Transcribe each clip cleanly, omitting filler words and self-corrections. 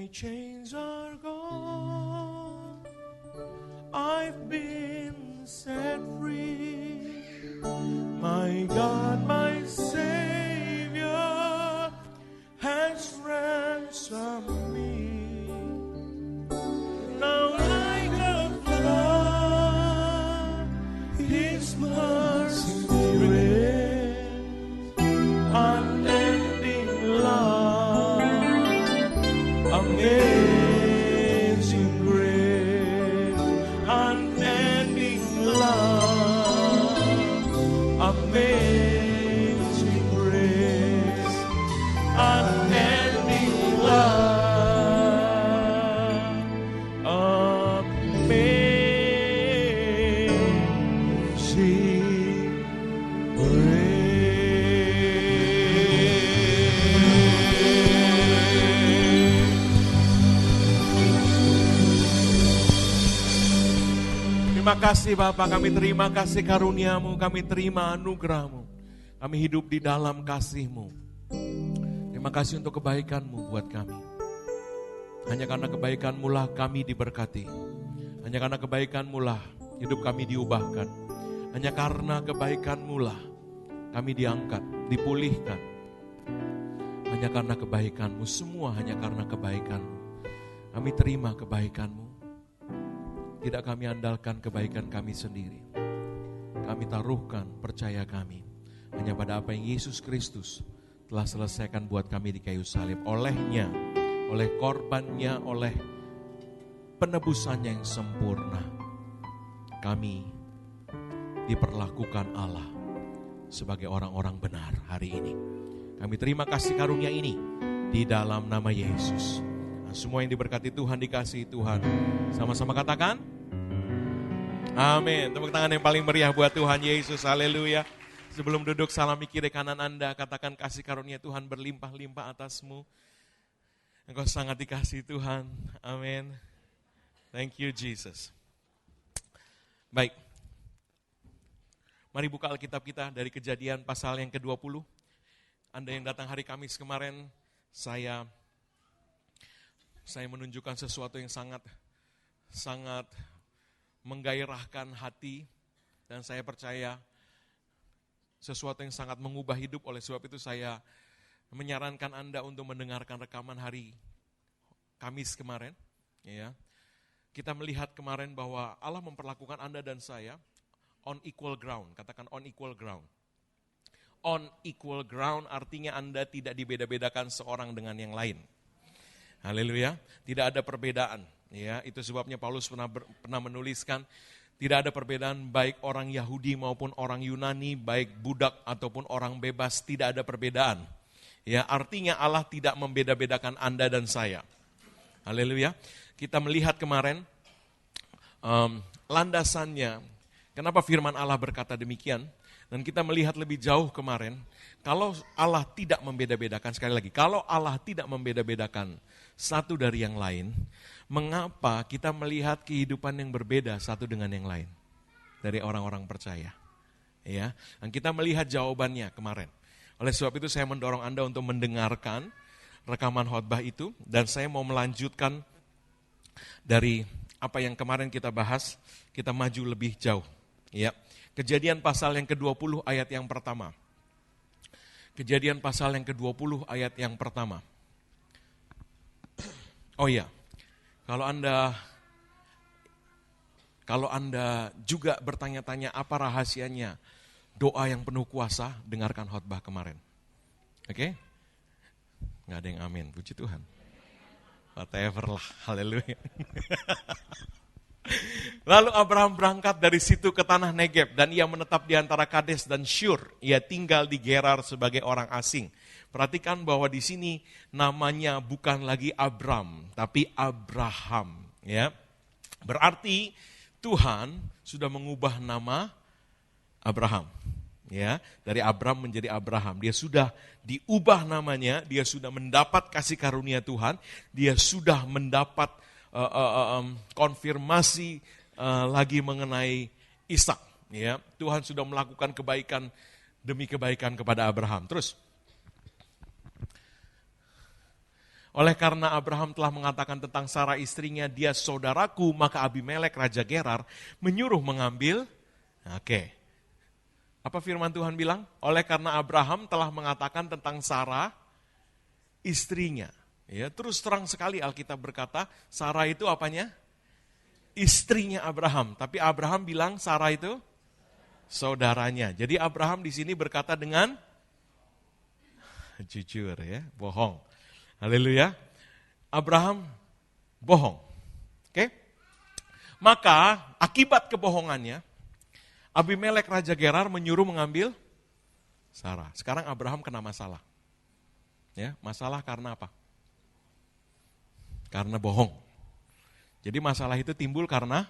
My chains are gone, I've been set free. My God, my Savior has ransomed me. Now like a flood, His mercy grace, unending love, amazing grace, unending love, amazing grace, unending love, amazing Terima kasih Bapa, kami terima kasih karunia-Mu, kami terima anugerah-Mu. Kami hidup di dalam kasih-Mu. Terima kasih untuk kebaikan-Mu buat kami. Hanya karena kebaikan-Mu lah kami diberkati. Hanya karena kebaikan-Mu lah hidup kami diubahkan. Hanya karena kebaikan-Mu lah kami diangkat, dipulihkan. Hanya karena kebaikan-Mu, semua hanya karena kebaikan-Mu. Kami terima kebaikan-Mu. Tidak kami andalkan kebaikan kami sendiri. Kami taruhkan percaya kami hanya pada apa yang Yesus Kristus telah selesaikan buat kami di kayu salib. Olehnya, oleh korbannya, oleh penebusannya yang sempurna, kami diperlakukan Allah sebagai orang-orang benar hari ini. Kami terima kasih karunia ini di dalam nama Yesus. Nah, semua yang diberkati Tuhan, dikasihi Tuhan, sama-sama katakan amin. Tepuk tangan yang paling meriah buat Tuhan Yesus. Haleluya. Sebelum duduk, salami kiri kanan Anda. Katakan kasih karunia Tuhan berlimpah-limpah atasmu. Engkau sangat dikasihi Tuhan. Amin. Thank you Jesus. Baik. Mari buka Alkitab kita dari Kejadian pasal yang ke-20. Anda yang datang hari Kamis kemarin, saya menunjukkan sesuatu yang sangat menggairahkan hati, dan saya percaya sesuatu yang sangat mengubah hidup. Oleh sebab itu saya menyarankan Anda untuk mendengarkan rekaman hari Kamis kemarin. Ya, kita melihat kemarin bahwa Allah memperlakukan Anda dan saya on equal ground. Katakan on equal ground. On equal ground artinya Anda tidak dibeda-bedakan seorang dengan yang lain. Haleluya, tidak ada perbedaan. Ya, itu sebabnya Paulus pernah menuliskan tidak ada perbedaan baik orang Yahudi maupun orang Yunani, baik budak ataupun orang bebas, tidak ada perbedaan. Ya, artinya Allah tidak membeda-bedakan Anda dan saya. Haleluya. Kita melihat kemarin landasannya, kenapa firman Allah berkata demikian, dan kita melihat lebih jauh kemarin, kalau Allah tidak membeda-bedakan, sekali lagi, kalau Allah tidak membeda-bedakan satu dari yang lain, mengapa kita melihat kehidupan yang berbeda satu dengan yang lain dari orang-orang percaya? Ya, dan kita melihat jawabannya kemarin. Oleh sebab itu saya mendorong Anda untuk mendengarkan rekaman khotbah itu, dan saya mau melanjutkan dari apa yang kemarin kita bahas, kita maju lebih jauh. Ya, Kejadian pasal yang ke-20 ayat yang pertama. Kejadian pasal yang ke-20 ayat yang pertama. Oh iya, kalau Anda juga bertanya-tanya apa rahasianya doa yang penuh kuasa, dengarkan khotbah kemarin. Oke? Nggak ada yang amin, puji Tuhan. Whatever lah, haleluya. Lalu Abraham berangkat dari situ ke tanah Negeb, dan ia menetap di antara Kades dan Syur. Ia tinggal di Gerar sebagai orang asing. Perhatikan bahwa di sini namanya bukan lagi Abram, tapi Abraham. Ya, berarti Tuhan sudah mengubah nama Abraham. Ya, dari Abram menjadi Abraham. Dia sudah diubah namanya, dia sudah mendapat kasih karunia Tuhan, dia sudah mendapat konfirmasi lagi mengenai Ishak. Ya, Tuhan sudah melakukan kebaikan demi kebaikan kepada Abraham. Terus, Oleh karena Abraham telah mengatakan tentang Sarah istrinya, dia saudaraku, maka Abimelek Raja Gerar menyuruh mengambil. Oke. Apa firman Tuhan bilang? Oleh karena Abraham telah mengatakan tentang Sarah istrinya. Ya, terus terang sekali Alkitab berkata, Sarah itu apanya? Istrinya Abraham. Tapi Abraham bilang Sarah itu saudaranya. Jadi Abraham di sini berkata dengan jujur ya, bohong. Haleluya. Abraham bohong. Oke? Maka akibat kebohongannya, Abimelek Raja Gerar menyuruh mengambil Sarah. Sekarang Abraham kena masalah. Ya, masalah karena apa? Karena bohong. Jadi masalah itu timbul karena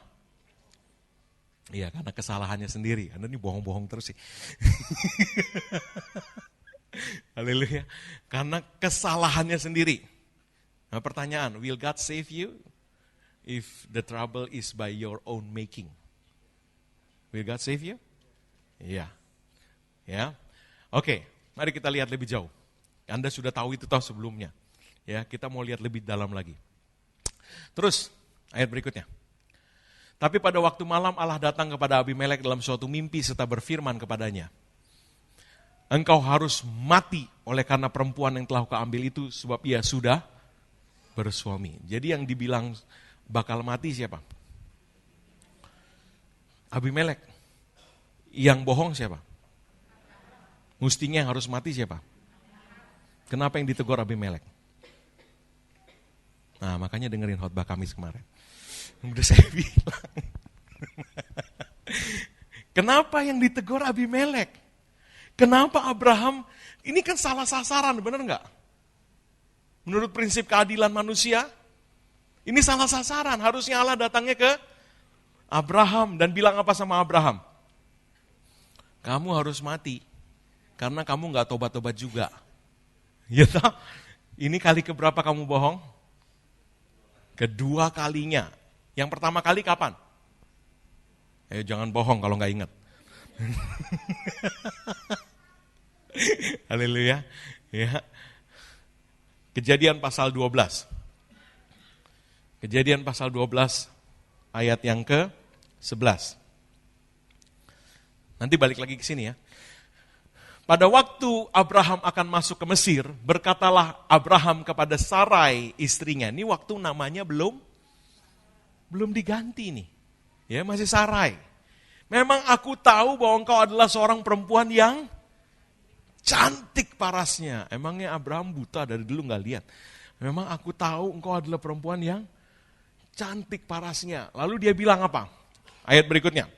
karena kesalahannya sendiri. Anda ini bohong-bohong terus sih. Haleluya. Karena kesalahannya sendiri. Nah, pertanyaan, will God save you if the trouble is by your own making? Will God save you? Iya. Ya. Oke, mari kita lihat lebih jauh. Anda sudah tahu itu sebelumnya. Ya, kita mau lihat lebih dalam lagi. Terus, ayat berikutnya. Tapi pada waktu malam Allah datang kepada Abimelek dalam suatu mimpi serta berfirman kepadanya, engkau harus mati oleh karena perempuan yang telah kau ambil itu sebab ia sudah bersuami. Jadi yang dibilang bakal mati siapa? Abimelek. Yang bohong siapa? Mestinya yang harus mati siapa? Kenapa yang ditegur Abimelek? Nah, makanya dengerin khotbah Kamis kemarin. Udah saya bilang. Kenapa yang ditegur Abimelek? Kenapa Abraham, ini kan salah sasaran, benar nggak? Menurut prinsip keadilan manusia, ini salah sasaran. Harusnya Allah datangnya ke Abraham dan bilang apa sama Abraham? Kamu harus mati, karena kamu nggak tobat-tobat juga. Ya toh? Ini kali keberapa kamu bohong? Kedua kalinya. Yang pertama kali kapan? Jangan bohong kalau nggak ingat. Haleluya. Ya. Kejadian pasal 12. Kejadian pasal 12 ayat yang ke-11. Nanti balik lagi ke sini ya. Pada waktu Abraham akan masuk ke Mesir, berkatalah Abraham kepada Sarai istrinya. Ini waktu namanya belum diganti nih. Ya, masih Sarai. Memang aku tahu bahwa engkau adalah seorang perempuan yang cantik parasnya. Emangnya Abraham buta dari dulu nggak lihat? Memang aku tahu engkau adalah perempuan yang cantik parasnya. Lalu dia bilang apa? Ayat berikutnya.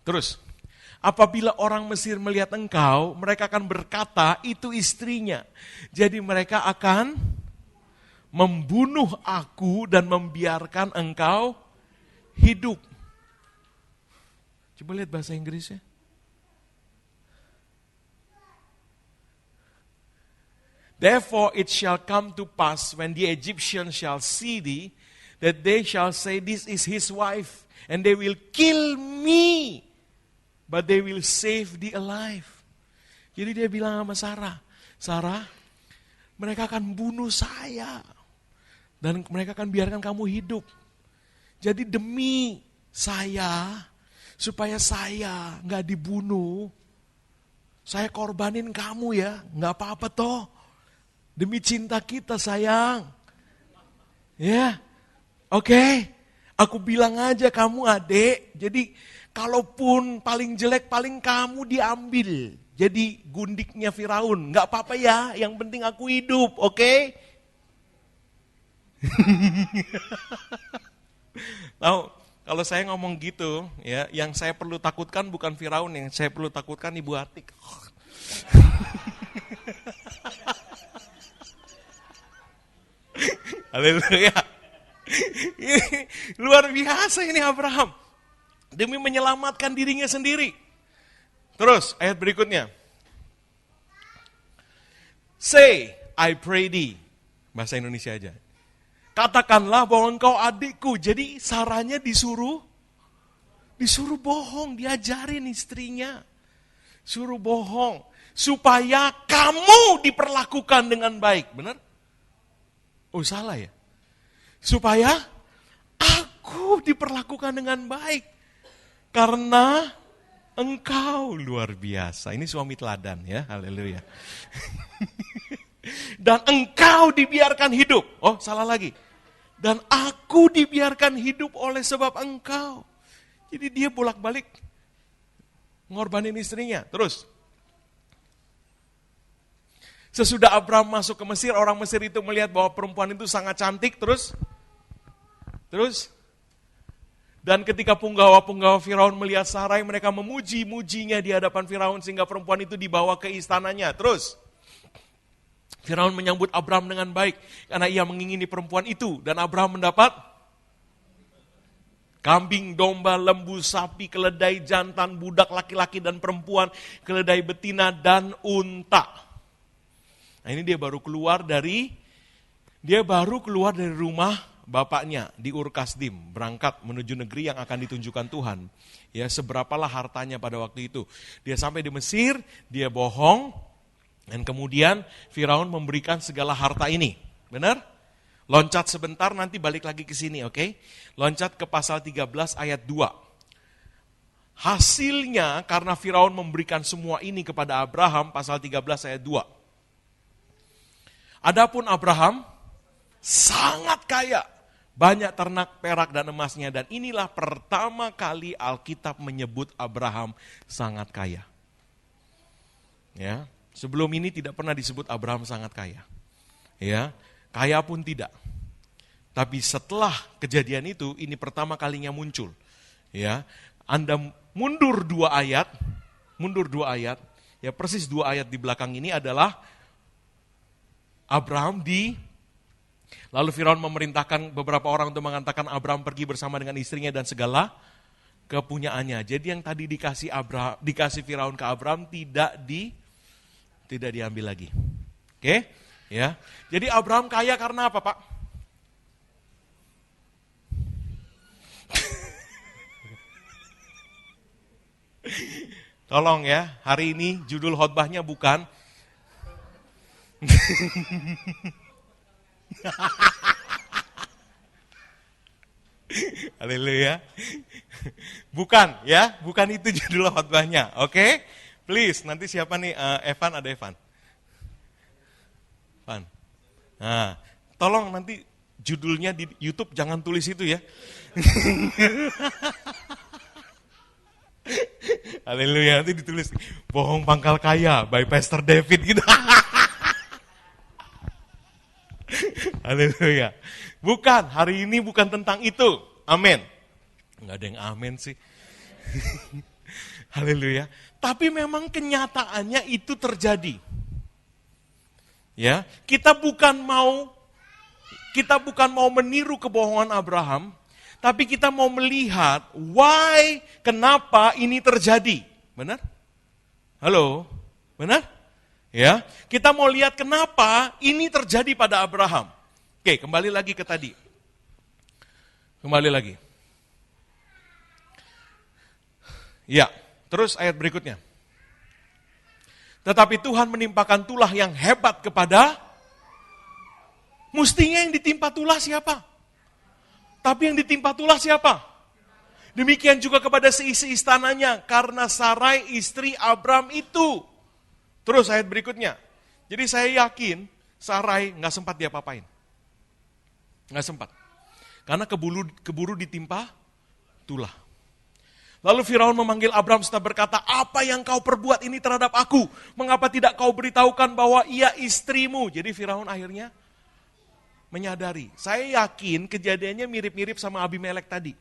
Terus, apabila orang Mesir melihat engkau, mereka akan berkata, itu istrinya. Jadi mereka akan membunuh aku dan membiarkan engkau hidup. Coba lihat bahasa Inggrisnya. Therefore it shall come to pass when the Egyptians shall see thee, that they shall say, this is his wife, and they will kill me, but they will save thee alive. Jadi dia bilang sama Sarah, mereka akan bunuh saya, dan mereka akan biarkan kamu hidup. Jadi demi saya, supaya saya gak dibunuh, saya korbanin kamu ya, gak apa-apa toh. Demi cinta kita sayang. Ya, oke. Aku bilang aja kamu adik, jadi kalaupun paling jelek, paling kamu diambil. Jadi gundiknya Firaun, gak apa-apa ya, yang penting aku hidup, oke? Tahu, kalau saya ngomong gitu, ya, yang saya perlu takutkan bukan Firaun, yang saya perlu takutkan Ibu Atik. Haleluya. Luar biasa ini Abraham. Demi menyelamatkan dirinya sendiri. Terus ayat berikutnya. Say, I pray thee. Bahasa Indonesia aja. Katakanlah bahwa engkau adikku. Jadi Sarahnya disuruh bohong, diajarin istrinya. Suruh bohong supaya kamu diperlakukan dengan baik, benar? Oh salah ya? Supaya aku diperlakukan dengan baik. Karena engkau luar biasa. Ini suami teladan ya, haleluya. Dan engkau dibiarkan hidup. Oh salah lagi. Dan aku dibiarkan hidup oleh sebab engkau. Jadi dia bolak-balik ngorbanin istrinya. Terus. Sesudah Abraham masuk ke Mesir, orang Mesir itu melihat bahwa perempuan itu sangat cantik. Terus. Dan ketika punggawa-punggawa Firaun melihat Sarai, mereka memuji-mujinya di hadapan Firaun sehingga perempuan itu dibawa ke istananya. Terus, Firaun menyambut Abraham dengan baik karena ia mengingini perempuan itu. Dan Abraham mendapat kambing, domba, lembu, sapi, keledai, jantan, budak laki-laki dan perempuan, keledai betina dan unta. Nah ini dia baru keluar dari rumah bapaknya di Ur Kasdim, berangkat menuju negeri yang akan ditunjukkan Tuhan. Ya, seberapalah hartanya pada waktu itu. Dia sampai di Mesir, dia bohong, dan kemudian Firaun memberikan segala harta ini. Benar? Loncat sebentar, nanti balik lagi ke sini, oke? Loncat ke pasal 13 ayat 2. Hasilnya, karena Firaun memberikan semua ini kepada Abraham, pasal 13 ayat 2. Adapun Abraham, sangat kaya. Banyak ternak, perak, dan emasnya. Dan inilah pertama kali Alkitab menyebut Abraham sangat kaya. Ya, sebelum ini tidak pernah disebut Abraham sangat kaya. Ya, kaya pun tidak. Tapi setelah kejadian itu, ini pertama kalinya muncul. Ya, Anda mundur dua ayat, ya persis 2 ayat di belakang ini adalah Abraham lalu Firaun memerintahkan beberapa orang untuk mengatakan Abraham pergi bersama dengan istrinya dan segala kepunyaannya. Jadi yang tadi dikasih Firaun ke Abraham tidak diambil lagi. Oke? Ya. Jadi Abraham kaya karena apa, Pak? Tolong ya, hari ini judul khotbahnya bukan haleluya. Bukan ya, bukan itu judul khotbahnya. Oke? Please, nanti siapa nih? Evan, ada Evan. Evan. Nah, tolong nanti judulnya di YouTube jangan tulis itu ya. Haleluya, nanti ditulis bohong pangkal kaya by Pastor David gitu. Haleluya. Bukan, hari ini bukan tentang itu. Amin. Enggak ada yang amin sih. Haleluya. Tapi memang kenyataannya itu terjadi. Ya, kita bukan mau meniru kebohongan Abraham, tapi kita mau melihat kenapa ini terjadi. Benar? Halo? Benar? Ya, kita mau lihat kenapa ini terjadi pada Abraham. Oke, kembali lagi ke tadi. Kembali lagi. Ya, terus ayat berikutnya. Tetapi Tuhan menimpakan tulah yang hebat kepada, mestinya yang ditimpa tulah siapa? Tapi yang ditimpa tulah siapa? Demikian juga kepada seisi istananya, karena Sarai istri Abram itu. Terus ayat berikutnya. Jadi saya yakin Sarai nggak sempat diapa-apain. Nggak sempat. Karena keburu ditimpa tulah. Lalu Firaun memanggil Abram serta berkata, apa yang kau perbuat ini terhadap aku? Mengapa tidak kau beritahukan bahwa ia istrimu? Jadi Firaun akhirnya menyadari. Saya yakin kejadiannya mirip-mirip sama Abimelek tadi.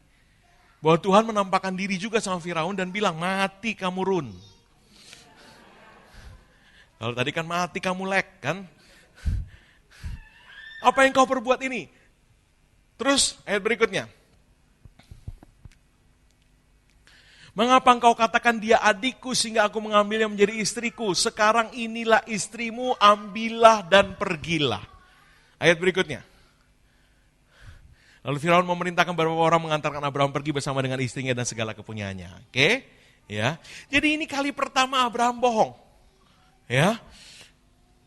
Bahwa Tuhan menampakkan diri juga sama Firaun dan bilang, mati kamu Run. Kalau tadi kan mati kamu Lek kan. Apa yang kau perbuat ini? Terus ayat berikutnya. Mengapa engkau katakan dia adikku sehingga aku mengambilnya menjadi istriku? Sekarang inilah istrimu, ambillah dan pergilah. Ayat berikutnya. Lalu Firaun memerintahkan beberapa orang mengantarkan Abraham pergi bersama dengan istrinya dan segala kepunyaannya. Oke? Ya. Jadi ini kali pertama Abraham bohong. Ya.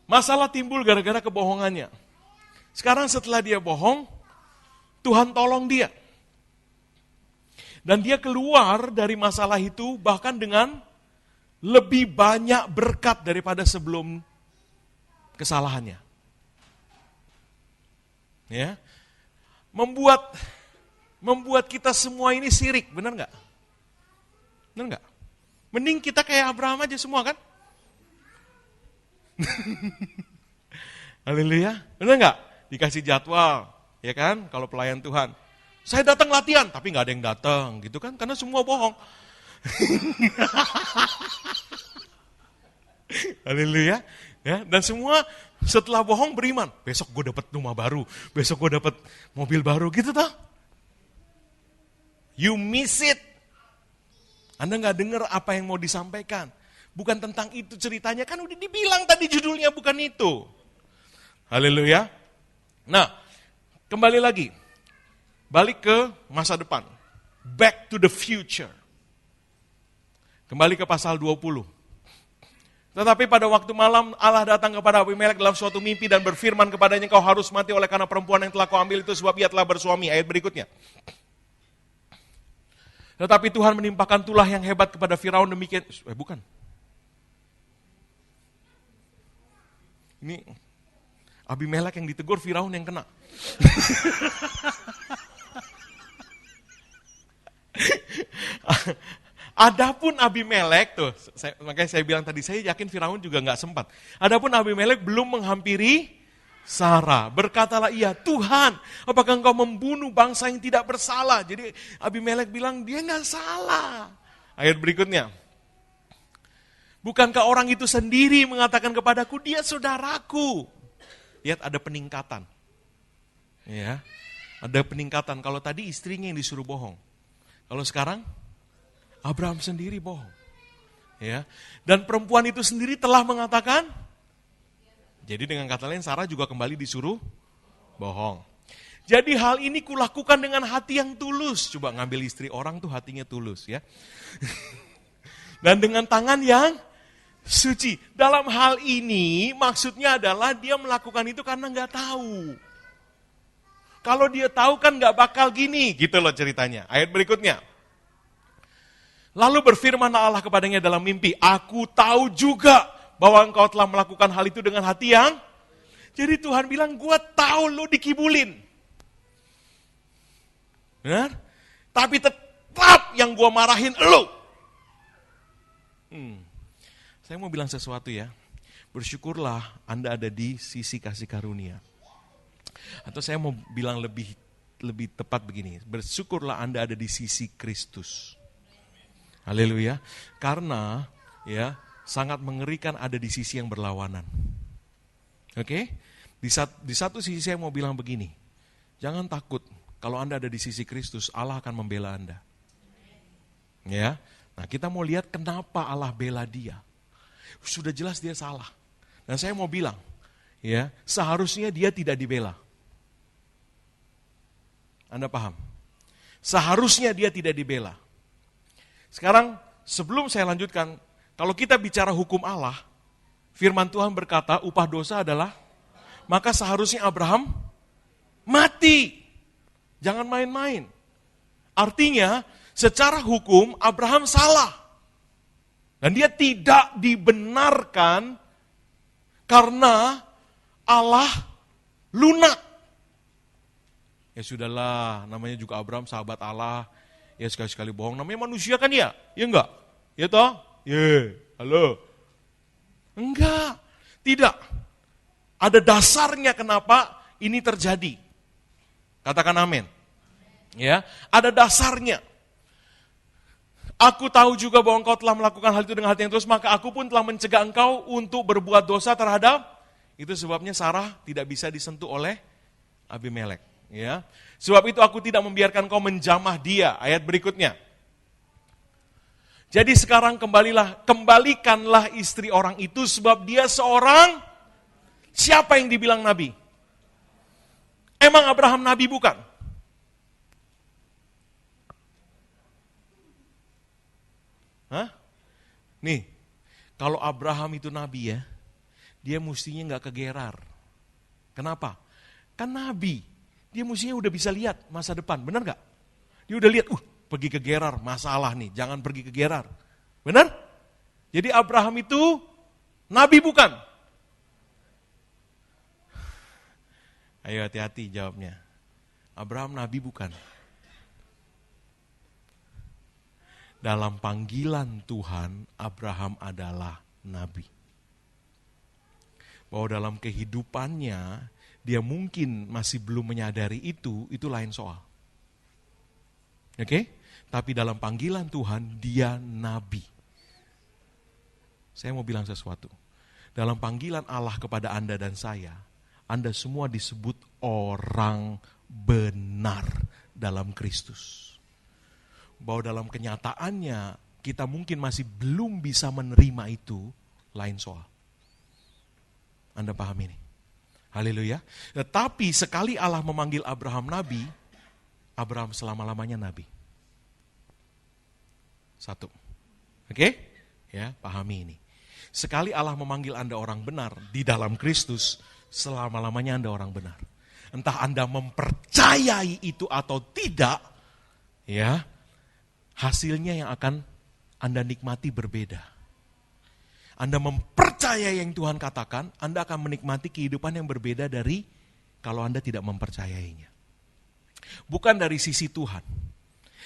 Masalah timbul gara-gara kebohongannya. Sekarang setelah dia bohong, Tuhan tolong dia. Dan dia keluar dari masalah itu bahkan dengan lebih banyak berkat daripada sebelum kesalahannya. Ya. Membuat kita semua ini sirik, benar nggak? Benar nggak? Mending kita kayak Abraham aja semua kan? Haleluya, benar nggak? Dikasih jadwal, ya kan? Kalau pelayan Tuhan, saya datang latihan, tapi nggak ada yang datang, gitu kan? Karena semua bohong. Haleluya, ya. Dan semua setelah bohong beriman. Besok gue dapat rumah baru, besok gue dapat mobil baru, gitu toh? You miss it. Anda nggak dengar apa yang mau disampaikan. Bukan tentang itu ceritanya, kan udah dibilang tadi judulnya bukan itu. Haleluya. Nah, kembali lagi. Balik ke masa depan. Back to the future. Kembali ke pasal 20. Tetapi pada waktu malam Allah datang kepada Abimelek dalam suatu mimpi dan berfirman kepadanya, kau harus mati oleh karena perempuan yang telah kau ambil itu sebab ia telah bersuami. Ayat berikutnya. Tetapi Tuhan menimpakan tulah yang hebat kepada Firaun demikian. Bukan. Ini Abimelek yang ditegur, Firaun yang kena. Adapun Abimelek, tuh, makanya saya bilang tadi, saya yakin Firaun juga nggak sempat. Adapun Abimelek belum menghampiri Sarah. Berkatalah ia, Tuhan, apakah engkau membunuh bangsa yang tidak bersalah? Jadi Abimelek bilang, dia nggak salah. Ayat berikutnya. Bukankah orang itu sendiri mengatakan kepadaku, dia saudaraku. Lihat ada peningkatan. Ya, ada peningkatan. Kalau tadi istrinya yang disuruh bohong. Kalau sekarang, Abraham sendiri bohong. Ya, dan perempuan itu sendiri telah mengatakan, jadi dengan kata lain Sarah juga kembali disuruh bohong. Jadi hal ini kulakukan dengan hati yang tulus. Coba ngambil istri orang tuh hatinya tulus ya. Dan dengan tangan yang suci. Dalam hal ini maksudnya adalah dia melakukan itu karena nggak tahu. Kalau dia tahu kan nggak bakal gini, gitu loh ceritanya. Ayat berikutnya. Lalu berfirman Allah kepadanya dalam mimpi, aku tahu juga bahwa engkau telah melakukan hal itu dengan hati yang. Jadi Tuhan bilang, gue tahu lo dikibulin. Benar? Tapi tetap yang gue marahin lo. Saya mau bilang sesuatu ya. Bersyukurlah Anda ada di sisi kasih karunia. Atau saya mau bilang lebih tepat begini. Bersyukurlah Anda ada di sisi Kristus. Haleluya. Karena ya, sangat mengerikan ada di sisi yang berlawanan. Oke? Di satu sisi saya mau bilang begini. Jangan takut. Kalau Anda ada di sisi Kristus, Allah akan membela Anda. Ya. Nah, kita mau lihat kenapa Allah bela dia. Sudah jelas dia salah. Dan saya mau bilang, ya, seharusnya dia tidak dibela. Anda paham? Seharusnya dia tidak dibela. Sekarang, sebelum saya lanjutkan, kalau kita bicara hukum Allah, firman Tuhan berkata, upah dosa adalah, maka seharusnya Abraham mati. Jangan main-main. Artinya, secara hukum Abraham salah. Dan dia tidak dibenarkan karena Allah lunak. Ya sudahlah, namanya juga Abraham sahabat Allah. Ya sekali-sekali bohong, namanya manusia kan ya? Ya enggak? Ya toh? Ya, halo. Enggak, tidak. Ada dasarnya kenapa ini terjadi. Katakan amin. Ya, ada dasarnya. Aku tahu juga bahwa engkau telah melakukan hal itu dengan hati yang tulus, maka aku pun telah mencegah engkau untuk berbuat dosa terhadap. Itu sebabnya Sarah tidak bisa disentuh oleh Abimelek. Ya, sebab itu aku tidak membiarkan kau menjamah dia. Ayat berikutnya. Jadi sekarang kembalikanlah istri orang itu sebab dia seorang, siapa yang dibilang nabi? Emang Abraham nabi bukan? Hah? Nih, kalau Abraham itu nabi ya, dia mestinya gak ke Gerar. Kenapa? Kan nabi, dia mestinya udah bisa lihat masa depan, benar nggak? Dia udah lihat, pergi ke Gerar, masalah nih, jangan pergi ke Gerar. Benar? Jadi Abraham itu nabi bukan? Ayo hati-hati jawabnya. Abraham nabi bukan? Dalam panggilan Tuhan, Abraham adalah nabi. Bahwa dalam kehidupannya, dia mungkin masih belum menyadari itu lain soal. Oke? Tapi dalam panggilan Tuhan, dia nabi. Saya mau bilang sesuatu. Dalam panggilan Allah kepada Anda dan saya, Anda semua disebut orang benar dalam Kristus. Bahwa dalam kenyataannya kita mungkin masih belum bisa menerima itu, lain soal. Anda paham ini? Haleluya. Tetapi sekali Allah memanggil Abraham nabi, Abraham selama-lamanya nabi. Satu. Oke? Ya, pahami ini. Sekali Allah memanggil Anda orang benar di dalam Kristus, selama-lamanya Anda orang benar. Entah Anda mempercayai itu atau tidak, ya, hasilnya yang akan Anda nikmati berbeda. Anda mempercayai yang Tuhan katakan, Anda akan menikmati kehidupan yang berbeda dari kalau Anda tidak mempercayainya. Bukan dari sisi Tuhan,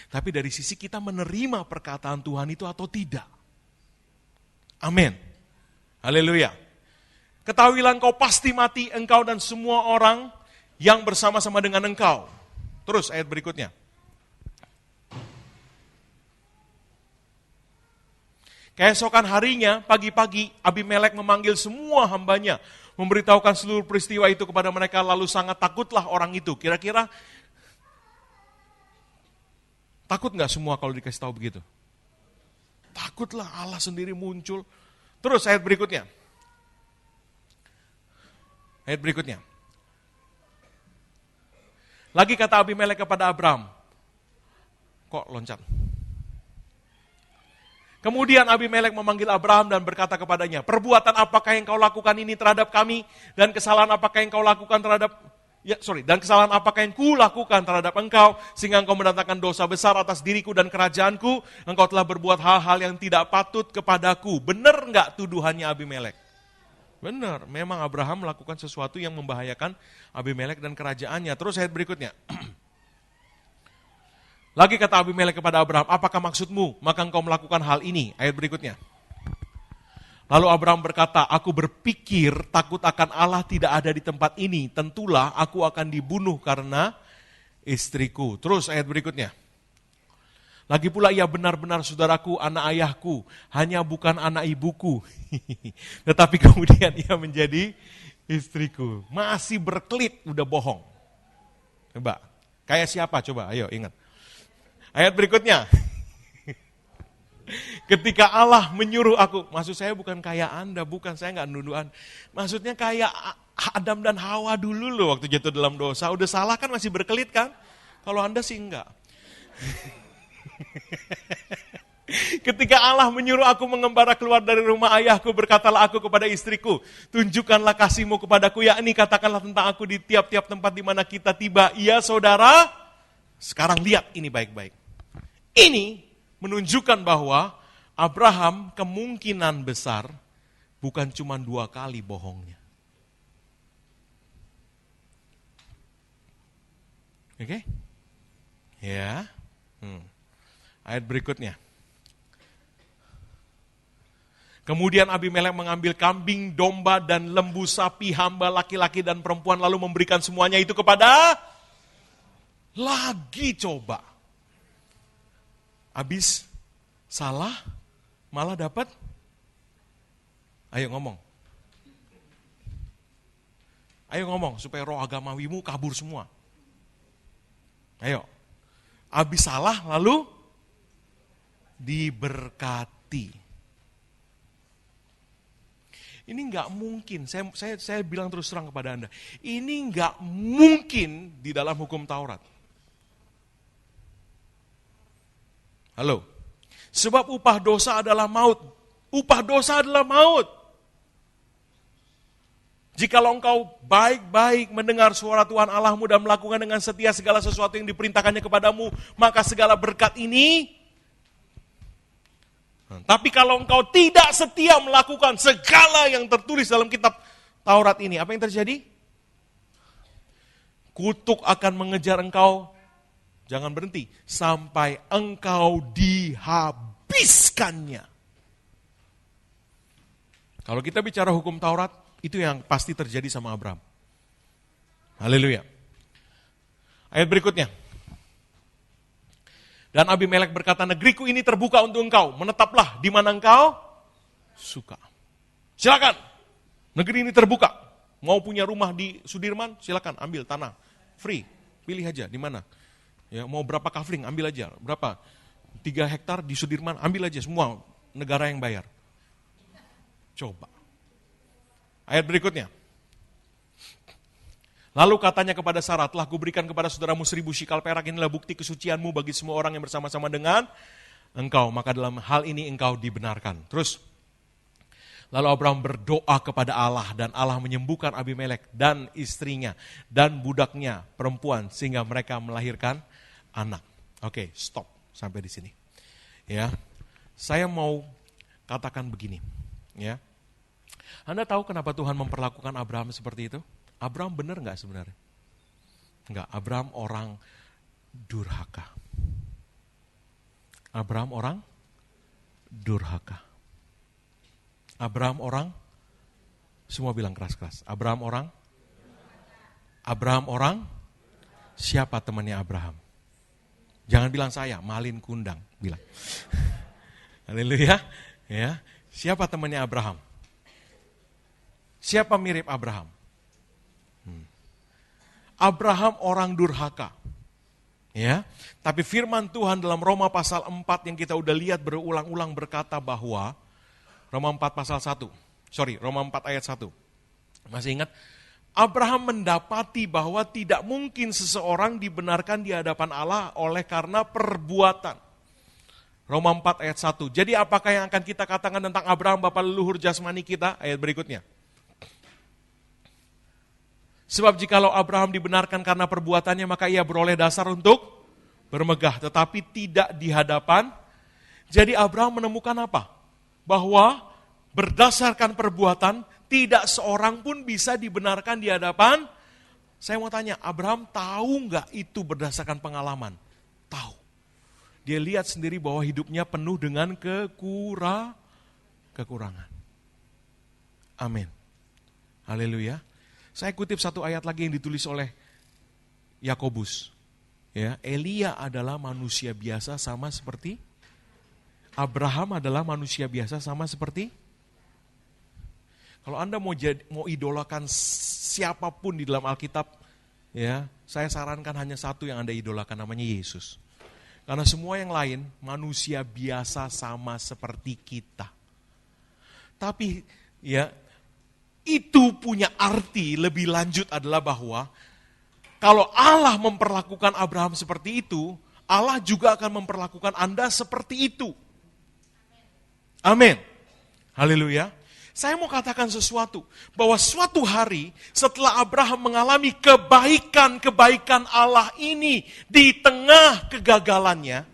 tapi dari sisi kita menerima perkataan Tuhan itu atau tidak. Amin. Haleluya. Ketahuilah engkau pasti mati, engkau dan semua orang yang bersama-sama dengan engkau. Terus ayat berikutnya. Keesokan harinya, pagi-pagi, Abimelek memanggil semua hambanya, memberitahukan seluruh peristiwa itu kepada mereka, lalu sangat takutlah orang itu. Kira-kira, takut nggak semua kalau dikasih tahu begitu? Takutlah, Allah sendiri muncul. Terus ayat berikutnya. Ayat berikutnya. Lagi kata Abimelek kepada Abraham, kok loncat? Kemudian Abimelek memanggil Abraham dan berkata kepadanya, perbuatan apakah yang kau lakukan ini terhadap kami, dan kesalahan apakah yang kau lakukan dan kesalahan apakah yang ku lakukan terhadap engkau, sehingga engkau mendatangkan dosa besar atas diriku dan kerajaanku, engkau telah berbuat hal-hal yang tidak patut kepadaku. Benar enggak tuduhannya Abimelek? Benar, memang Abraham melakukan sesuatu yang membahayakan Abimelek dan kerajaannya. Terus ayat berikutnya. Lagi kata Abimelek kepada Abraham, apakah maksudmu? Maka engkau melakukan hal ini. Ayat berikutnya. Lalu Abraham berkata, aku berpikir takut akan Allah tidak ada di tempat ini. Tentulah aku akan dibunuh karena istriku. Terus ayat berikutnya. Lagi pula ia benar-benar saudaraku, anak ayahku, hanya bukan anak ibuku. Tetapi kemudian ia menjadi istriku. Masih berkelit, udah bohong. Coba, kayak siapa? Coba, ayo ingat. Ayat berikutnya. Ketika Allah menyuruh aku, maksud saya bukan kayak Anda, bukan, saya nggak nuduhan. Maksudnya kayak Adam dan Hawa dulu loh waktu jatuh dalam dosa. Udah salah kan masih berkelit kan? Kalau Anda sih enggak. Ketika Allah menyuruh aku mengembara keluar dari rumah ayahku, berkatalah aku kepada istriku, tunjukkanlah kasihmu kepadaku, yakni katakanlah tentang aku di tiap-tiap tempat di mana kita tiba. Iya saudara, sekarang lihat ini baik-baik. Ini menunjukkan bahwa Abraham kemungkinan besar bukan cuma 2 kali bohongnya. Oke? Ya. Ayat berikutnya. Kemudian Abimelek mengambil kambing, domba, dan lembu sapi, hamba laki-laki dan perempuan, lalu memberikan semuanya itu kepada... Lagi coba. Habis salah, malah dapat. Ayo ngomong. Ayo ngomong, supaya roh agamawimu kabur semua. Ayo. Habis salah, lalu diberkati. Ini nggak mungkin, saya bilang terus terang kepada Anda. Ini nggak mungkin di dalam hukum Taurat. Halo, sebab upah dosa adalah maut. Upah dosa adalah maut. Jikalau engkau baik-baik mendengar suara Tuhan Allahmu dan melakukan dengan setia segala sesuatu yang diperintahkannya kepadamu, maka segala berkat ini. Tapi kalau engkau tidak setia melakukan segala yang tertulis dalam kitab Taurat ini, apa yang terjadi? Kutuk akan mengejar engkau, jangan berhenti, sampai engkau dihabiskannya. Kalau kita bicara hukum Taurat, itu yang pasti terjadi sama Abraham. Haleluya. Ayat berikutnya. Dan Abimelek berkata, negeriku ini terbuka untuk engkau, menetaplah di mana engkau suka. Silakan, negeri ini terbuka. Mau punya rumah di Sudirman, silakan ambil tanah, free, pilih aja di mana. Ya, mau berapa kafling, ambil aja. Berapa? 3 hektar di Sudirman, ambil aja semua, negara yang bayar. Coba. Ayat berikutnya. Lalu katanya kepada Sarah, telah kuberikan kepada saudaramu 1000 shikal perak, inilah bukti kesucianmu bagi semua orang yang bersama-sama dengan engkau. Maka dalam hal ini engkau dibenarkan. Terus, lalu Abraham berdoa kepada Allah dan Allah menyembuhkan Abimelek dan istrinya dan budaknya perempuan sehingga mereka melahirkan anak. Oke, stop sampai di sini. Ya, saya mau katakan begini. Ya, Anda tahu kenapa Tuhan memperlakukan Abraham seperti itu? Abraham benar nggak sebenarnya? Enggak, Abraham orang durhaka. Abraham orang durhaka. Abraham orang, semua bilang keras-keras. Abraham orang, siapa temannya Abraham? Jangan bilang saya, Malin Kundang bilang. Haleluya. Ya, siapa temannya Abraham? Siapa mirip Abraham? Abraham orang durhaka. Ya, tapi firman Tuhan dalam Roma pasal 4 yang kita udah lihat berulang-ulang berkata bahwa Roma 4 ayat 1. Masih ingat? Abraham mendapati bahwa tidak mungkin seseorang dibenarkan di hadapan Allah oleh karena perbuatan. Roma 4 ayat 1. Jadi apakah yang akan kita katakan tentang Abraham bapa leluhur jasmani kita? Ayat berikutnya. Sebab jikalau Abraham dibenarkan karena perbuatannya, maka ia beroleh dasar untuk bermegah, tetapi tidak di hadapan. Jadi Abraham menemukan apa? Bahwa berdasarkan perbuatan, tidak seorang pun bisa dibenarkan di hadapan. Saya mau tanya, Abraham tahu nggak itu berdasarkan pengalaman? Tahu. Dia lihat sendiri bahwa hidupnya penuh dengan kekurangan. Amin. Haleluya. Saya kutip satu ayat lagi yang ditulis oleh Yakobus. Ya, Elia adalah manusia biasa sama seperti Abraham adalah manusia biasa sama seperti. Kalau Anda mau idolakan siapapun di dalam Alkitab, ya, saya sarankan hanya satu yang Anda idolakan, namanya Yesus. Karena semua yang lain manusia biasa sama seperti kita. Tapi ya, itu punya arti lebih lanjut adalah bahwa kalau Allah memperlakukan Abraham seperti itu, Allah juga akan memperlakukan Anda seperti itu. Amin. Haleluya. Saya mau katakan sesuatu, bahwa suatu hari setelah Abraham mengalami kebaikan Allah ini di tengah kegagalannya,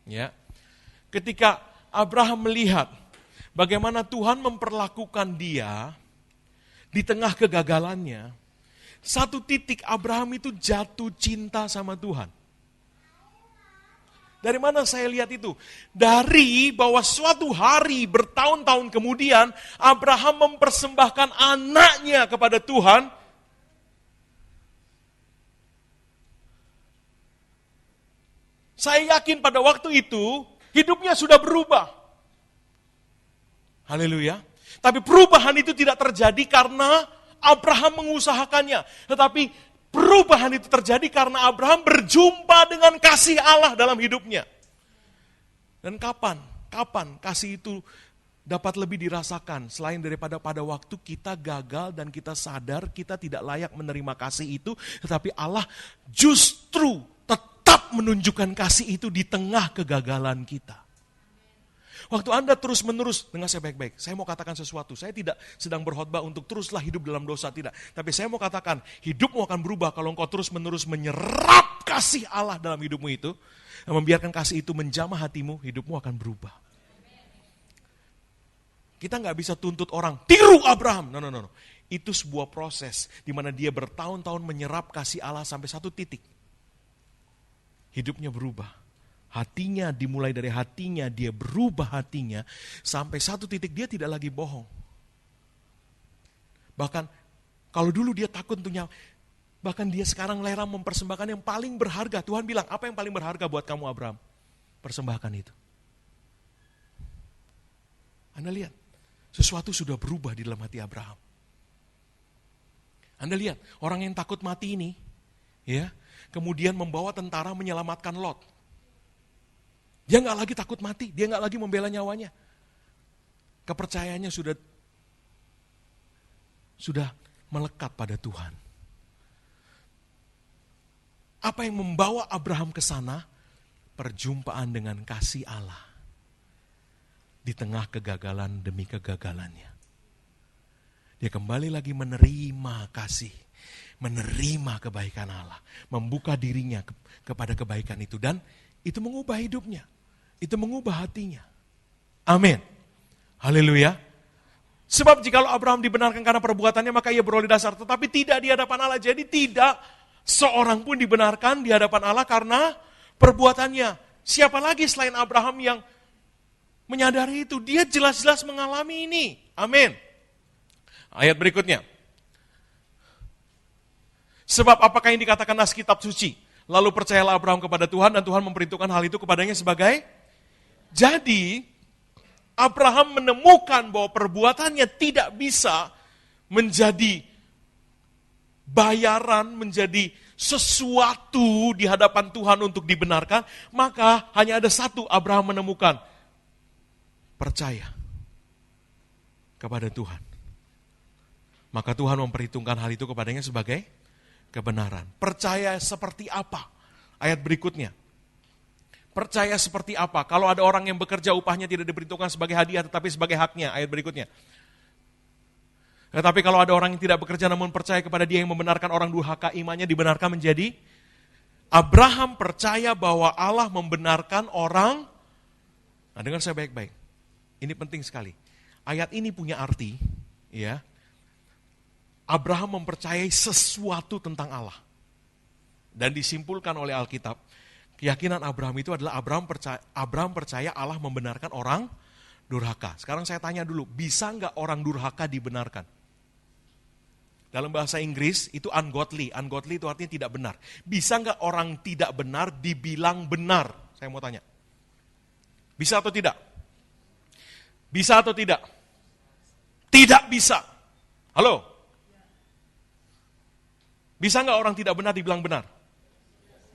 ya, ketika Abraham melihat bagaimana Tuhan memperlakukan dia di tengah kegagalannya, satu titik Abraham itu jatuh cinta sama Tuhan. Dari mana saya lihat itu? Dari bahwa suatu hari bertahun-tahun kemudian Abraham mempersembahkan anaknya kepada Tuhan. Saya yakin pada waktu itu hidupnya sudah berubah. Haleluya. Tapi perubahan itu tidak terjadi karena Abraham mengusahakannya. Tetapi perubahan itu terjadi karena Abraham berjumpa dengan kasih Allah dalam hidupnya. Dan kapan kasih itu dapat lebih dirasakan selain daripada pada waktu kita gagal dan kita sadar kita tidak layak menerima kasih itu, tetapi Allah justru tetap menunjukkan kasih itu di tengah kegagalan kita. Waktu Anda terus-menerus, dengar saya baik-baik, saya mau katakan sesuatu, saya tidak sedang berkhotbah untuk teruslah hidup dalam dosa, tidak. Tapi saya mau katakan, hidupmu akan berubah kalau engkau terus-menerus menyerap kasih Allah dalam hidupmu itu, dan membiarkan kasih itu menjamah hatimu, hidupmu akan berubah. Kita nggak bisa tuntut orang, tiru Abraham. No. Itu sebuah proses, di mana dia bertahun-tahun menyerap kasih Allah sampai satu titik. Hidupnya berubah. Hatinya, dimulai dari hatinya, dia berubah hatinya, sampai satu titik dia tidak lagi bohong. Bahkan, kalau dulu dia takut untuk nyawa, bahkan dia sekarang rela mempersembahkan yang paling berharga. Tuhan bilang, apa yang paling berharga buat kamu Abraham? Persembahkan itu. Anda lihat, sesuatu sudah berubah di dalam hati Abraham. Anda lihat, orang yang takut mati ini, ya, kemudian membawa tentara menyelamatkan Lot. Dia nggak lagi takut mati, dia nggak lagi membela nyawanya. Kepercayaannya sudah melekat pada Tuhan. Apa yang membawa Abraham ke sana? Perjumpaan dengan kasih Allah. Di tengah kegagalan demi kegagalannya. Dia kembali lagi menerima kasih. Menerima kebaikan Allah. Membuka dirinya kepada kebaikan itu. Dan itu mengubah hidupnya. Itu mengubah hatinya. Amin. Haleluya. Sebab jikalau Abraham dibenarkan karena perbuatannya, maka ia beroleh dasar. Tetapi tidak di hadapan Allah. Jadi tidak seorang pun dibenarkan di hadapan Allah karena perbuatannya. Siapa lagi selain Abraham yang menyadari itu? Dia jelas-jelas mengalami ini. Amin. Ayat berikutnya. Sebab apakah yang dikatakan nas kitab suci? Lalu percayalah Abraham kepada Tuhan dan Tuhan memperhitungkan hal itu kepadanya sebagai. Jadi, Abraham menemukan bahwa perbuatannya tidak bisa menjadi bayaran, menjadi sesuatu di hadapan Tuhan untuk dibenarkan. Maka hanya ada satu Abraham menemukan. Percaya kepada Tuhan. Maka Tuhan memperhitungkan hal itu kepadanya sebagai kebenaran. Percaya seperti apa? Ayat berikutnya. Percaya seperti apa? Kalau ada orang yang bekerja upahnya tidak diperhitungkan sebagai hadiah tetapi sebagai haknya. Ayat berikutnya. Tetapi kalau ada orang yang tidak bekerja namun percaya kepada dia yang membenarkan orang durhaka, imannya dibenarkan menjadi. Abraham percaya bahwa Allah membenarkan orang. Nah, dengar saya baik-baik. Ini penting sekali. Ayat ini punya arti, ya. Abraham mempercayai sesuatu tentang Allah. Dan disimpulkan oleh Alkitab, keyakinan Abraham itu adalah Abraham percaya Allah membenarkan orang durhaka. Sekarang saya tanya dulu, bisa nggak orang durhaka dibenarkan? Dalam bahasa Inggris itu ungodly. Ungodly itu artinya tidak benar. Bisa nggak orang tidak benar dibilang benar? Saya mau tanya. Bisa atau tidak? Bisa atau tidak? Tidak bisa. Halo? Bisa nggak orang tidak benar dibilang benar?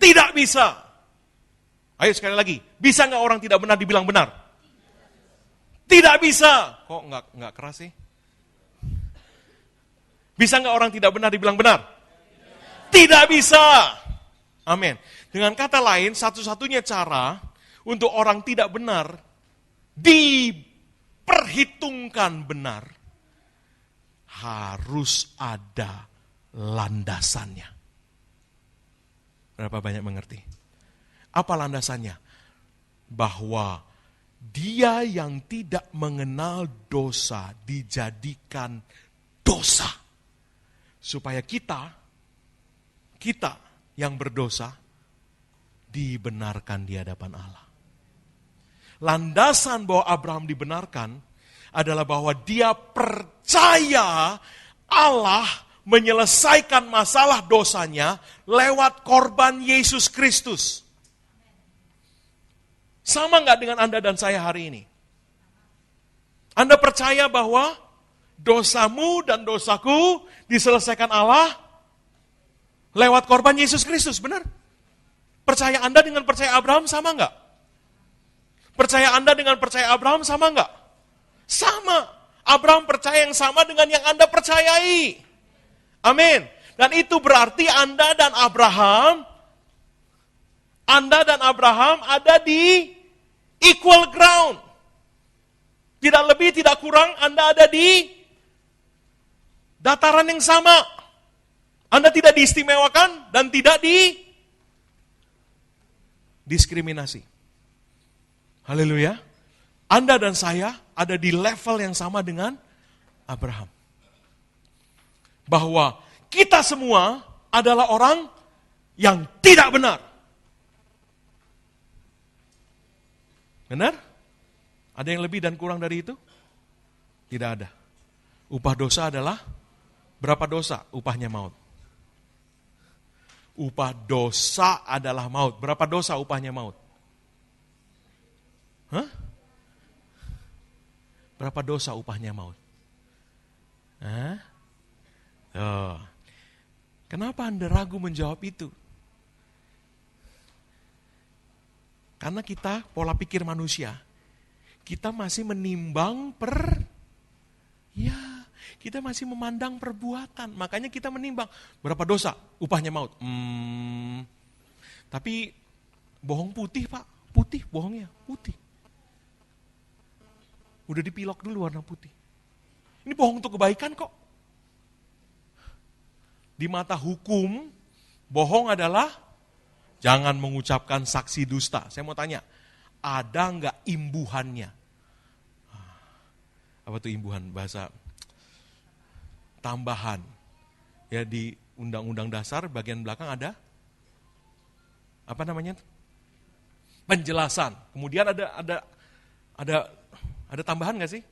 Tidak bisa. Ayo sekali lagi, bisa nggak orang tidak benar dibilang benar? Tidak bisa. Kok nggak keras sih? Bisa nggak orang tidak benar dibilang benar? Tidak bisa. Amin. Dengan kata lain, satu-satunya cara untuk orang tidak benar diperhitungkan benar harus ada landasannya. Berapa banyak mengerti? Apa landasannya? Bahwa dia yang tidak mengenal dosa dijadikan dosa. Supaya kita yang berdosa dibenarkan di hadapan Allah. Landasan bahwa Abraham dibenarkan adalah bahwa dia percaya Allah menyelesaikan masalah dosanya lewat korban Yesus Kristus. Sama nggak dengan Anda dan saya hari ini? Anda percaya bahwa dosamu dan dosaku diselesaikan Allah lewat korban Yesus Kristus, benar? Percaya Anda dengan percaya Abraham sama nggak? Percaya Anda dengan percaya Abraham sama nggak? Sama. Abraham percaya yang sama dengan yang Anda percayai. Amin. Dan itu berarti Anda dan Abraham ada di equal ground. Tidak lebih, tidak kurang, Anda ada di dataran yang sama. Anda tidak diistimewakan dan tidak diskriminasi. Haleluya. Anda dan saya ada di level yang sama dengan Abraham. Bahwa kita semua adalah orang yang tidak benar. Benar? Ada yang lebih dan kurang dari itu? Tidak ada. Upah dosa adalah berapa dosa? Upahnya maut. Upah dosa adalah maut. Berapa dosa upahnya maut? Hah? Berapa dosa upahnya maut? Hah? Oh. Kenapa Anda ragu menjawab itu? Karena kita, pola pikir manusia, kita masih menimbang kita masih memandang perbuatan. Makanya kita menimbang, berapa dosa? Upahnya maut. Tapi bohong putih, Pak. Putih bohongnya, putih. Udah dipilok dulu warna putih. Ini bohong untuk kebaikan kok. Di mata hukum, bohong adalah jangan mengucapkan saksi dusta. Saya mau tanya, ada nggak imbuhannya? Apa tuh imbuhan? Bahasa tambahan. Ya, di Undang-Undang Dasar bagian belakang ada apa namanya? Penjelasan. Kemudian ada tambahan nggak sih?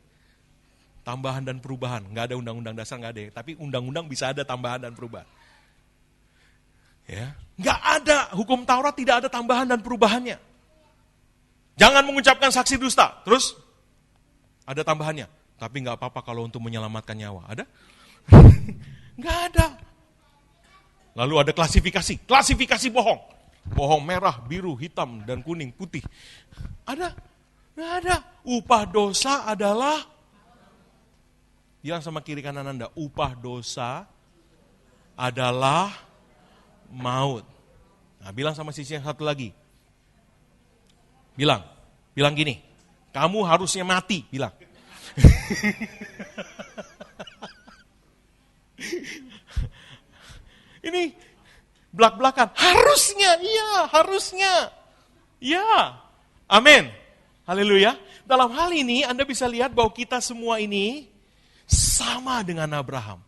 Tambahan dan perubahan. Nggak ada Undang-Undang Dasar, nggak ada. Tapi undang-undang bisa ada tambahan dan perubahan. Ya, nggak ada. Hukum Taurat tidak ada tambahan dan perubahannya. Jangan mengucapkan saksi dusta. Terus ada tambahannya. Tapi nggak apa-apa kalau untuk menyelamatkan nyawa. Ada? Nggak ada. Lalu ada klasifikasi. Klasifikasi bohong. Bohong merah, biru, hitam, dan kuning, putih. Ada? Nggak ada. Upah dosa adalah, bilang sama kiri kanan Anda, upah dosa adalah maut. Nah, bilang sama sisi yang satu lagi. Bilang gini, kamu harusnya mati, bilang. Ini belak-belakan, harusnya, iya, amin, haleluya. Dalam hal ini Anda bisa lihat bahwa kita semua ini sama dengan Abraham.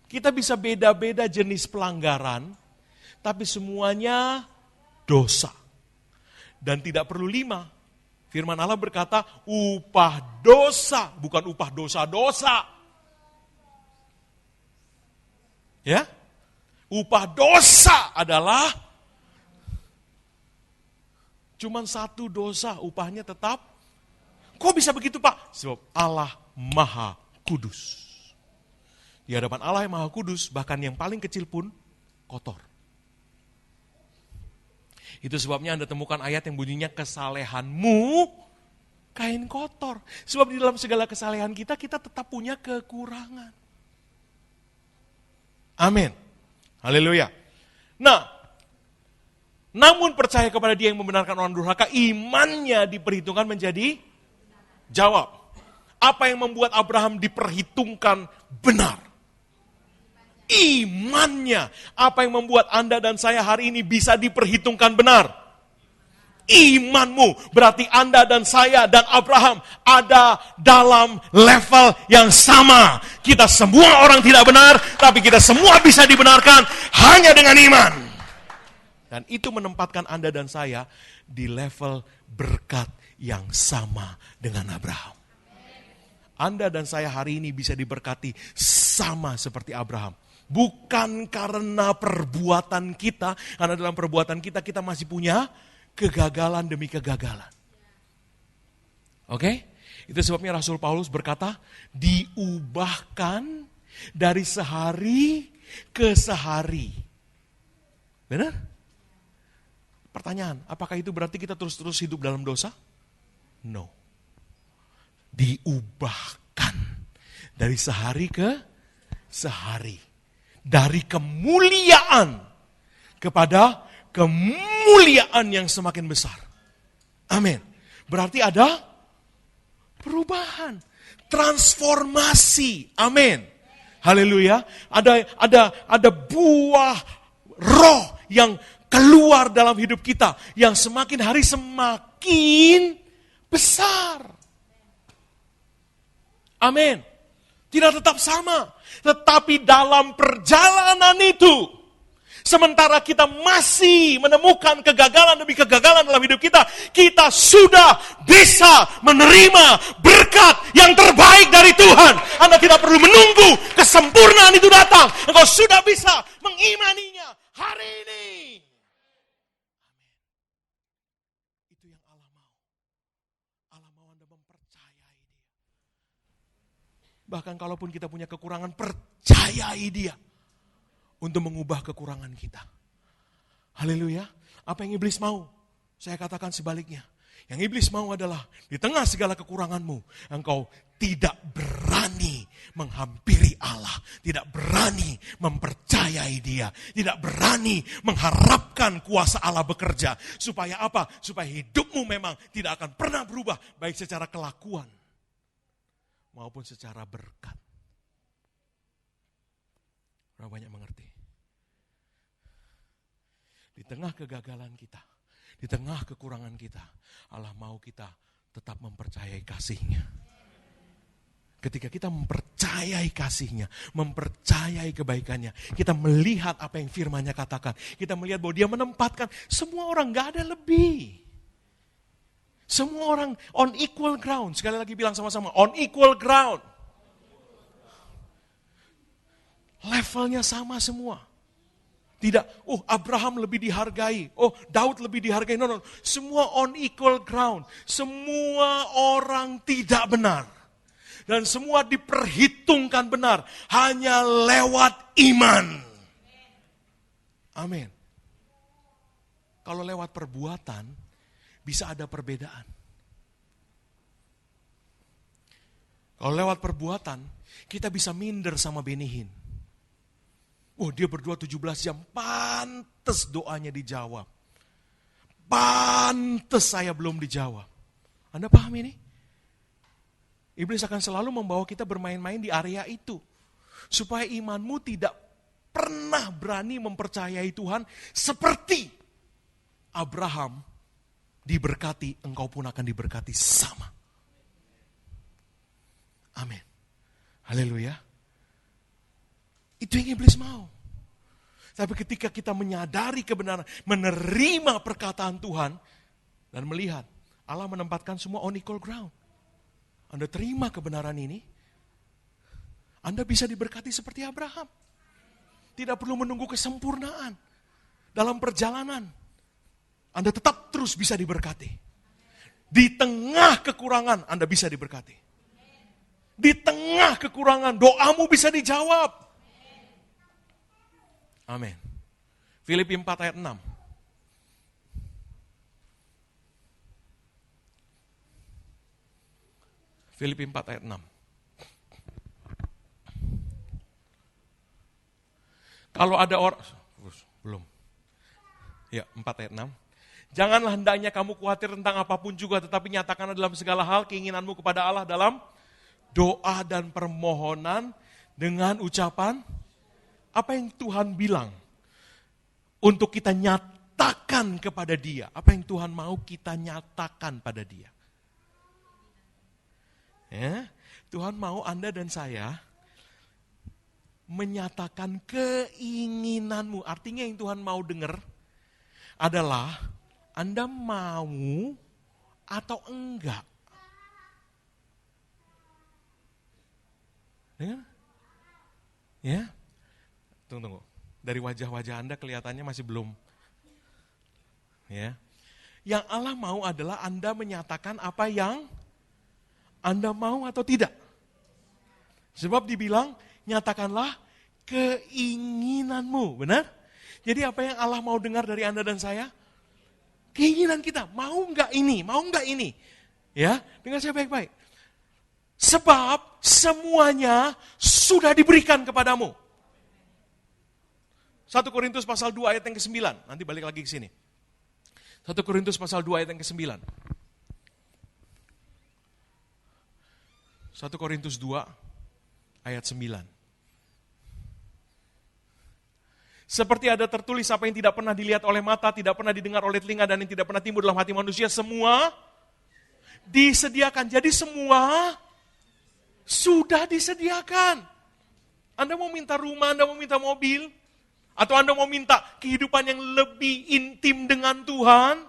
Kita bisa beda-beda jenis pelanggaran, tapi semuanya dosa. Dan tidak perlu 5. Firman Allah berkata, upah dosa, bukan upah dosa-dosa. Ya? Upah dosa adalah cuman 1 dosa, upahnya tetap. Kok bisa begitu, Pak? Sebab Allah Maha Kudus. Di hadapan Allah yang Maha Kudus, bahkan yang paling kecil pun kotor. Itu sebabnya Anda temukan ayat yang bunyinya kesalehanmu kain kotor. Sebab di dalam segala kesalehan kita tetap punya kekurangan. Amin. Haleluya. Nah, namun percaya kepada Dia yang membenarkan orang durhaka, imannya diperhitungkan menjadi jawab. Apa yang membuat Abraham diperhitungkan benar? Imannya. Apa yang membuat Anda dan saya hari ini bisa diperhitungkan benar? Imanmu. Berarti Anda dan saya dan Abraham ada dalam level yang sama. Kita semua orang tidak benar, tapi kita semua bisa dibenarkan hanya dengan iman. Dan itu menempatkan Anda dan saya di level berkat yang sama dengan Abraham. Anda dan saya hari ini bisa diberkati sama seperti Abraham. Bukan karena perbuatan kita, karena dalam perbuatan kita masih punya kegagalan demi kegagalan. Oke? Itu sebabnya Rasul Paulus berkata, diubahkan dari sehari ke sehari. Benar? Pertanyaan, apakah itu berarti kita terus-terus hidup dalam dosa? No. diubahkan dari sehari ke sehari. Dari kemuliaan kepada kemuliaan yang semakin besar. Amin. Berarti ada perubahan, transformasi. Amin. Haleluya. Ada buah roh yang keluar dalam hidup kita yang semakin hari semakin besar. Amin. Tidak tetap sama, tetapi dalam perjalanan itu, sementara kita masih menemukan kegagalan demi kegagalan dalam hidup kita, kita sudah bisa menerima berkat yang terbaik dari Tuhan. Anda tidak perlu menunggu kesempurnaan itu datang. Engkau sudah bisa mengimaninya hari ini. Itu yang Allah mau. Allah mau Anda mempercayai Dia. Bahkan kalaupun kita punya kekurangan, percayai Dia untuk mengubah kekurangan kita. Haleluya. Apa yang iblis mau? Saya katakan sebaliknya. Yang iblis mau adalah di tengah segala kekuranganmu, engkau tidak berani menghampiri Allah, tidak berani mempercayai Dia, tidak berani mengharapkan kuasa Allah bekerja. Supaya apa? Supaya hidupmu memang tidak akan pernah berubah, baik secara kelakuan maupun secara berkat. Orang banyak mengerti. Di tengah kegagalan kita, di tengah kekurangan kita, Allah mau kita tetap mempercayai kasih-Nya. Ketika kita mempercayai kasih-Nya, mempercayai kebaikannya, kita melihat apa yang firman-Nya katakan, kita melihat bahwa Dia menempatkan semua orang, gak ada lebih. Semua orang on equal ground. Sekali lagi bilang sama-sama, on equal ground. Levelnya sama semua. Tidak, Abraham lebih dihargai, Daud lebih dihargai. No. Semua on equal ground. Semua orang tidak benar. Dan semua diperhitungkan benar. Hanya lewat iman. Amin. Kalau lewat perbuatan, bisa ada perbedaan. Kalau lewat perbuatan, kita bisa minder sama Benihin. Dia berdoa 17 jam, pantes doanya dijawab. Pantes saya belum dijawab. Anda paham ini? Iblis akan selalu membawa kita bermain-main di area itu. Supaya imanmu tidak pernah berani mempercayai Tuhan seperti Abraham diberkati, engkau pun akan diberkati sama. Amin. Haleluya. Itu yang iblis mau. Tapi ketika kita menyadari kebenaran, menerima perkataan Tuhan, dan melihat Allah menempatkan semua on equal ground. Anda terima kebenaran ini, Anda bisa diberkati seperti Abraham. Tidak perlu menunggu kesempurnaan. Dalam perjalanan, Anda tetap terus bisa diberkati. Di tengah kekurangan, Anda bisa diberkati. Di tengah kekurangan, doamu bisa dijawab. Amin. Filipi 4 ayat 6. Filipi 4 ayat 6. Kalau ada orang, belum. Ya, 4 ayat 6. Janganlah hendaknya kamu khawatir tentang apapun juga, tetapi nyatakanlah dalam segala hal keinginanmu kepada Allah dalam doa dan permohonan dengan ucapan apa yang Tuhan bilang untuk kita nyatakan kepada Dia. Apa yang Tuhan mau kita nyatakan pada Dia. Ya, Tuhan mau Anda dan saya menyatakan keinginanmu. Artinya yang Tuhan mau dengar adalah Anda mau atau enggak. Ya? Tunggu. Dari wajah-wajah Anda kelihatannya masih belum. Ya. Yang Allah mau adalah Anda menyatakan apa yang Anda mau atau tidak. Sebab dibilang, nyatakanlah keinginanmu. Benar? Jadi apa yang Allah mau dengar dari Anda dan saya? Keinginan kita. Mau enggak ini? Mau enggak ini? Ya, dengar saya baik-baik. Sebab semuanya sudah diberikan kepadamu. 1 Korintus pasal 2 ayat yang ke-9. Nanti balik lagi ke sini. 1 Korintus pasal 2 ayat yang ke-9. 1 Korintus 2 ayat 9. Seperti ada tertulis apa yang tidak pernah dilihat oleh mata, tidak pernah didengar oleh telinga, dan yang tidak pernah timbul dalam hati manusia, semua disediakan. Jadi semua sudah disediakan. Anda mau minta rumah, Anda mau minta mobil, atau Anda mau minta kehidupan yang lebih intim dengan Tuhan,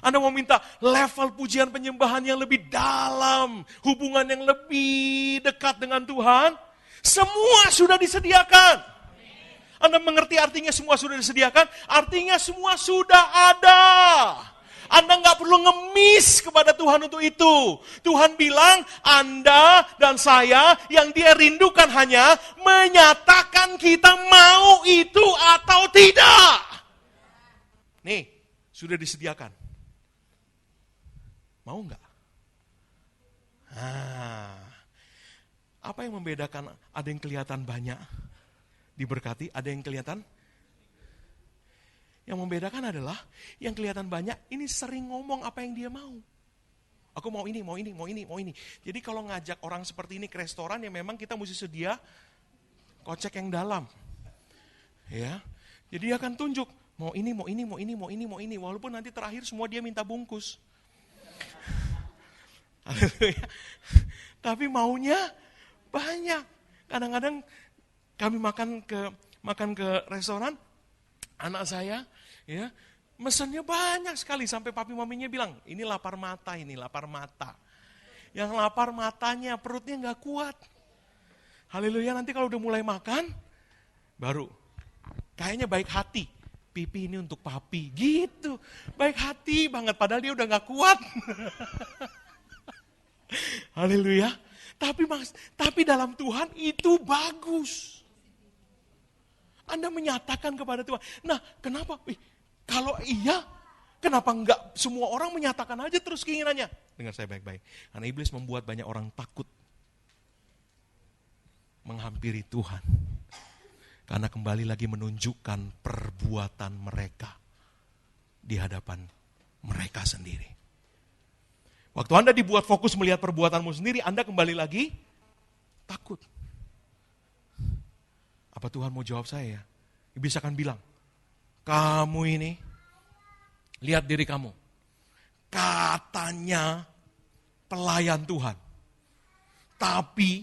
Anda mau minta level pujian penyembahan yang lebih dalam, hubungan yang lebih dekat dengan Tuhan, semua sudah disediakan. Anda mengerti artinya semua sudah disediakan? Artinya semua sudah ada. Anda nggak perlu ngemis kepada Tuhan untuk itu. Tuhan bilang, Anda dan saya yang Dia rindukan hanya menyatakan kita mau itu atau tidak. Nih, sudah disediakan. Mau nggak? Apa yang membedakan? Ada yang kelihatan banyak diberkati, ada yang kelihatan. Yang membedakan adalah yang kelihatan banyak ini sering ngomong apa yang dia mau. Aku mau ini, mau ini, mau ini, mau ini. Jadi kalau ngajak orang seperti ini ke restoran, ya memang kita mesti sedia kocek yang dalam. Ya. Jadi dia akan tunjuk mau ini, mau ini, mau ini, mau ini, mau ini. Walaupun nanti terakhir semua dia minta bungkus. Tapi maunya banyak. Kadang-kadang kami makan ke restoran, anak saya, ya, mesennya banyak sekali sampai papi maminya bilang, ini lapar mata, ini lapar mata. Yang lapar matanya, perutnya nggak kuat. Haleluya, nanti kalau udah mulai makan, baru kayaknya baik hati. Pipi ini untuk papi, gitu. Baik hati banget, padahal dia udah nggak kuat. Haleluya. Tapi dalam Tuhan itu bagus. Anda menyatakan kepada Tuhan. Nah, kenapa? Kalau iya, kenapa enggak semua orang menyatakan aja terus keinginannya? Dengar saya baik-baik. Karena iblis membuat banyak orang takut menghampiri Tuhan. Karena kembali lagi menunjukkan perbuatan mereka di hadapan mereka sendiri. Waktu Anda dibuat fokus melihat perbuatanmu sendiri, Anda kembali lagi takut. Apa Tuhan mau jawab saya? Iblis akan bilang, kamu ini, lihat diri kamu. Katanya pelayan Tuhan. Tapi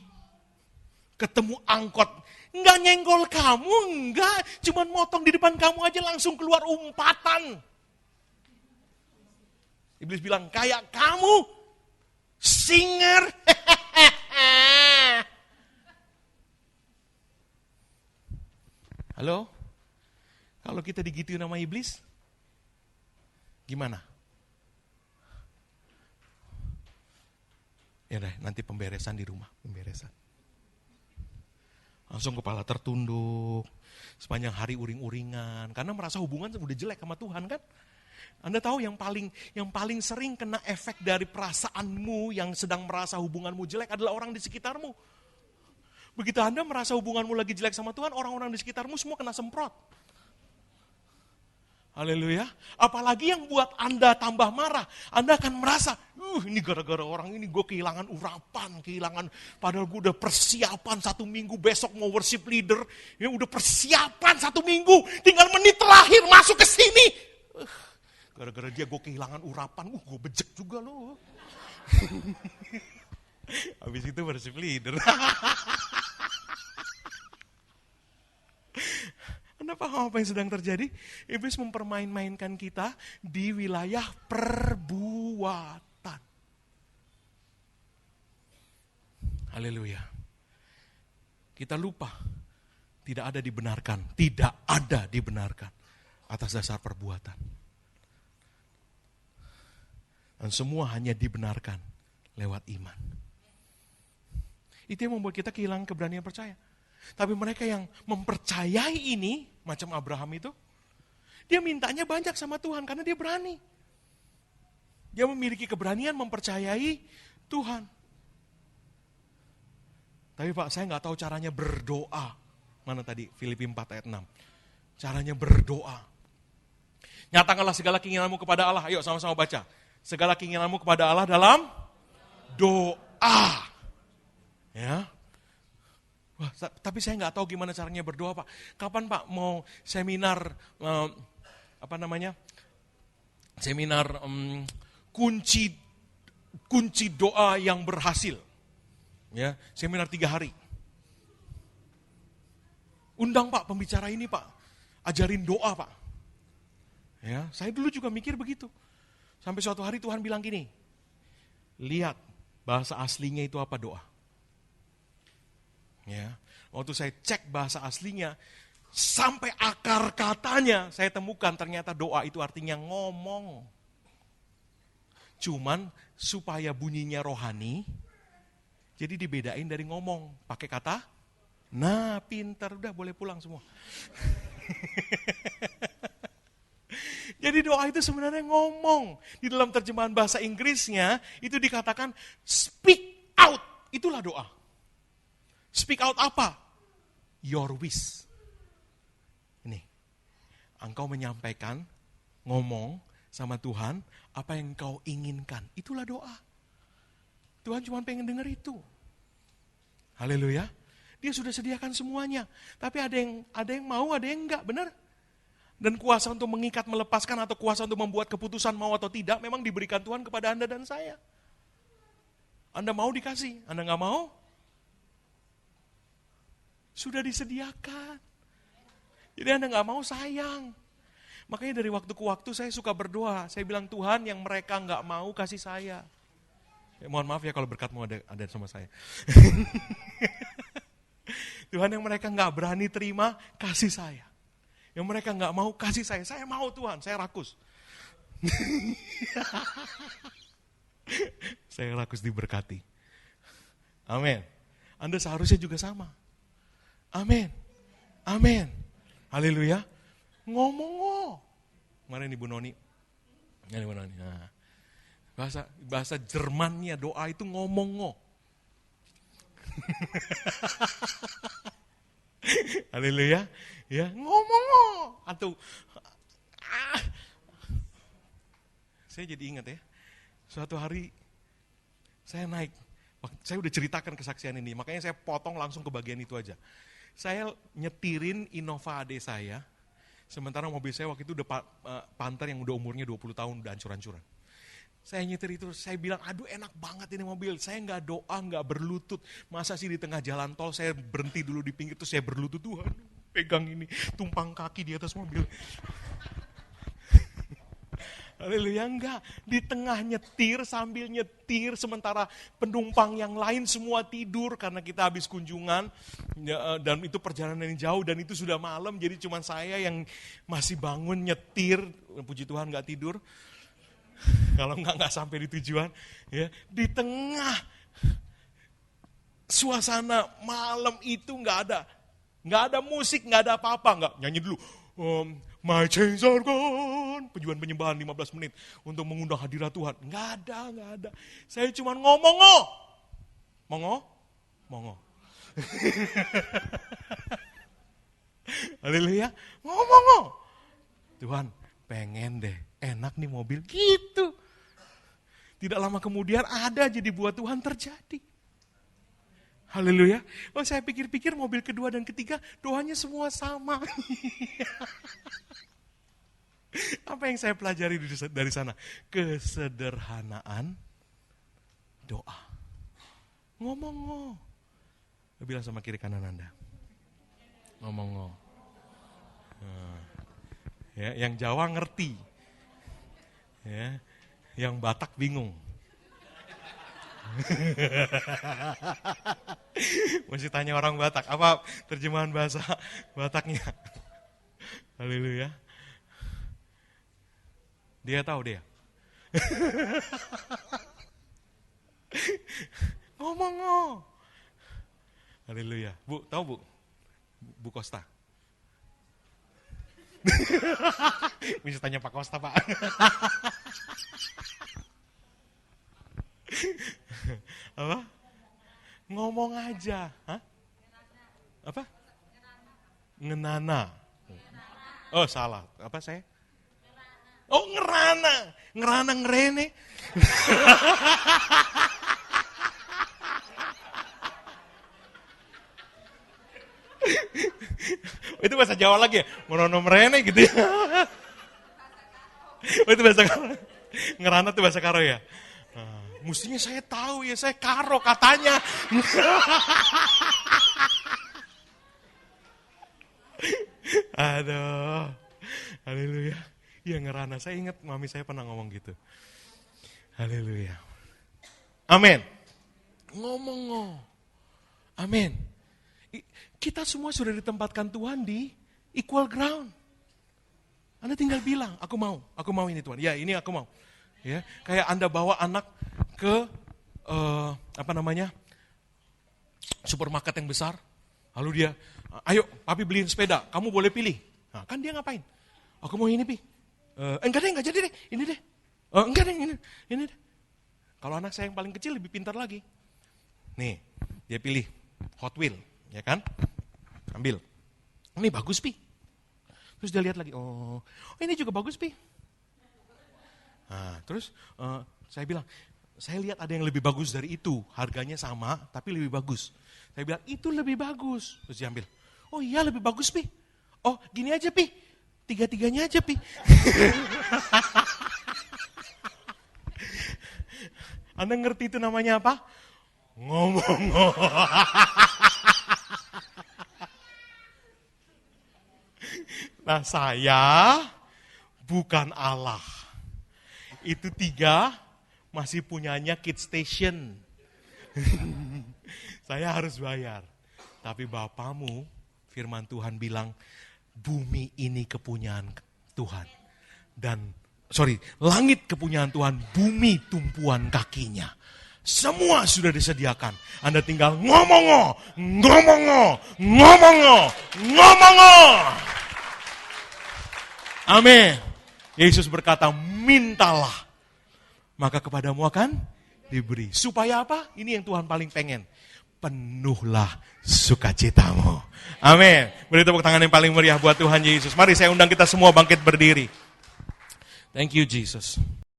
ketemu angkot, enggak nyenggol kamu, enggak. Cuman motong di depan kamu aja langsung keluar umpatan. Iblis bilang, kayak kamu, singer. Halo? Kalau kita digituin sama iblis, gimana? Ya deh, nanti pemberesan di rumah, pemberesan. Langsung kepala tertunduk, sepanjang hari uring-uringan, karena merasa hubungan udah jelek sama Tuhan kan? Anda tahu yang paling sering kena efek dari perasaanmu yang sedang merasa hubunganmu jelek adalah orang di sekitarmu. Begitu Anda merasa hubunganmu lagi jelek sama Tuhan, orang-orang di sekitarmu semua kena semprot. Haleluya. Apalagi yang buat Anda tambah marah. Anda akan merasa, ini gara-gara orang ini gue kehilangan urapan, padahal gue udah persiapan 1 minggu, besok mau worship leader, ya udah persiapan 1 minggu, tinggal menit terakhir masuk ke sini. Gara-gara dia gue kehilangan urapan, gue bejek juga loh. Habis itu worship leader. Anda paham apa yang sedang terjadi? Iblis mempermain-mainkan kita di wilayah perbuatan. Haleluya. Kita lupa tidak ada dibenarkan atas dasar perbuatan. Dan semua hanya dibenarkan lewat iman. Itu yang membuat kita kehilangan keberanian percaya. Tapi mereka yang mempercayai ini, macam Abraham itu, dia mintanya banyak sama Tuhan karena dia berani. Dia memiliki keberanian mempercayai Tuhan. Tapi Pak, saya nggak tahu caranya berdoa. Mana tadi? Filipi 4 ayat 6. Caranya berdoa. Nyatakanlah segala keinginanmu kepada Allah. Ayo sama-sama baca. Segala keinginanmu kepada Allah dalam doa. Ya. Wah, tapi saya nggak tahu gimana caranya berdoa, Pak. Kapan Pak mau seminar Seminar kunci doa yang berhasil. Ya, seminar 3 hari. Undang Pak pembicara ini Pak. Ajarin doa Pak. Ya, saya dulu juga mikir begitu. Sampai suatu hari Tuhan bilang gini. Lihat bahasa aslinya itu apa doa. Ya, waktu saya cek bahasa aslinya, sampai akar katanya saya temukan ternyata doa itu artinya ngomong. Cuman supaya bunyinya rohani, jadi dibedain dari ngomong. Pakai kata, nah pintar, udah boleh pulang semua. Jadi doa itu sebenarnya ngomong. Di dalam terjemahan bahasa Inggrisnya, itu dikatakan speak out, itulah doa. Speak out apa? Your wish. Ini, engkau menyampaikan, ngomong sama Tuhan, apa yang engkau inginkan. Itulah doa. Tuhan cuma pengen dengar itu. Haleluya. Dia sudah sediakan semuanya. Tapi ada yang mau, ada yang enggak, benar? Dan kuasa untuk mengikat, melepaskan, atau kuasa untuk membuat keputusan mau atau tidak, memang diberikan Tuhan kepada Anda dan saya. Anda mau dikasih, Anda enggak mau? Sudah disediakan. Jadi Anda nggak mau sayang. Makanya dari waktu ke waktu saya suka berdoa. Saya bilang, Tuhan yang mereka nggak mau kasih saya. Mohon maaf ya kalau berkatmu ada sama saya. Tuhan yang mereka nggak berani terima, kasih saya. Yang mereka nggak mau, kasih saya. Saya mau Tuhan, saya rakus. Saya rakus diberkati. Amin. Anda seharusnya juga sama. Amin. Amin. Haleluya. Ngomong. Kemarin Ibu Noni. Ibu Noni. Nah, bahasa Jermannya doa itu ngomong. Haleluya. Ya, ngomong. Atau saya jadi ingat ya. Suatu hari saya naik. Saya udah ceritakan kesaksian ini, makanya saya potong langsung ke bagian itu aja. Saya nyetirin Innova AD saya, sementara mobil saya waktu itu udah Panther yang udah umurnya 20 tahun, udah hancur-hancuran. Saya nyetir itu, saya bilang, aduh enak banget ini mobil, saya nggak doa, nggak berlutut. Masa sih di tengah jalan tol, saya berhenti dulu di pinggir, terus saya berlutut, Tuhan pegang ini, tumpang kaki di atas mobil. Haleluya, enggak. Di tengah nyetir, sambil nyetir, sementara penumpang yang lain semua tidur karena kita habis kunjungan, dan itu perjalanan yang jauh, dan itu sudah malam, jadi cuma saya yang masih bangun nyetir, puji Tuhan enggak tidur, kalau enggak sampai di tujuan. Ya. Di tengah suasana malam itu enggak ada musik, enggak ada apa-apa, enggak nyanyi dulu. My chains are gone. Pujian penyembahan 15 menit untuk mengundang hadirat Tuhan. Enggak ada. Saya cuma ngomong. Haleluya. Ngomong. Tuhan, pengen deh, enak nih mobil gitu. Tidak lama kemudian ada jadi buat Tuhan terjadi. Haleluya. Oh, saya pikir-pikir mobil kedua dan ketiga doanya semua sama. Apa yang saya pelajari dari sana? Kesederhanaan doa. Ngomong. Bilang sama kiri kanan Anda. Ngomong. Ya, yang Jawa ngerti. Ya, yang Batak bingung. Mesti tanya orang Batak, apa terjemahan bahasa Bataknya? Haleluya. Dia tahu dia. Ngomong. Haleluya. Bu, tahu Bu? Bu Costa. Bisa tanya Pak Costa, Pak. Apa? Ngomong aja. Hah? Apa? Ngenana. Oh salah. Apa saya? Oh ngerana. Ngerana ngerene. Itu bahasa Jawa lagi ya? Merono merene gitu ya. Oh itu bahasa Karo. Ngerana itu bahasa Karo ya? Mestinya saya tahu ya, saya Karo katanya. Aduh. Haleluya. Iya ngerana, saya ingat mami saya pernah ngomong gitu. Haleluya. Amin. Ngomong. Amin. Kita semua sudah ditempatkan Tuhan di equal ground. Anda tinggal bilang, aku mau ini Tuhan. Ya ini aku mau. Ya, kayak Anda bawa anak ke supermarket yang besar, lalu dia, ayo papi beliin sepeda, kamu boleh pilih. Nah, kan dia ngapain? Aku mau ini pi. Enggak jadi deh, ini deh. Enggak deh, ini deh. Kalau anak saya yang paling kecil lebih pintar lagi. Nih, dia pilih Hot Wheel, ya kan? Ambil. Ini bagus pi. Terus dia lihat lagi, oh ini juga bagus pi. Nah, terus saya bilang, saya lihat ada yang lebih bagus dari itu. Harganya sama, tapi lebih bagus. Saya bilang, itu lebih bagus. Terus dia ambil, oh iya lebih bagus pi. Oh gini aja pi, tiga-tiganya aja pi. Anda ngerti itu namanya apa? Ngomong. Nah saya bukan Allah. Itu 3 masih punyanya Kid Station. Saya harus bayar. Tapi Bapamu, firman Tuhan bilang, bumi ini kepunyaan Tuhan. Langit kepunyaan Tuhan, bumi tumpuan kakinya. Semua sudah disediakan. Anda tinggal ngomong. Amin. Yesus berkata, mintalah, maka kepadamu akan diberi. Supaya apa? Ini yang Tuhan paling pengen. Penuhlah sukacitamu. Amin. Beri tepuk tangan yang paling meriah buat Tuhan Yesus. Mari saya undang kita semua bangkit berdiri. Thank you Jesus.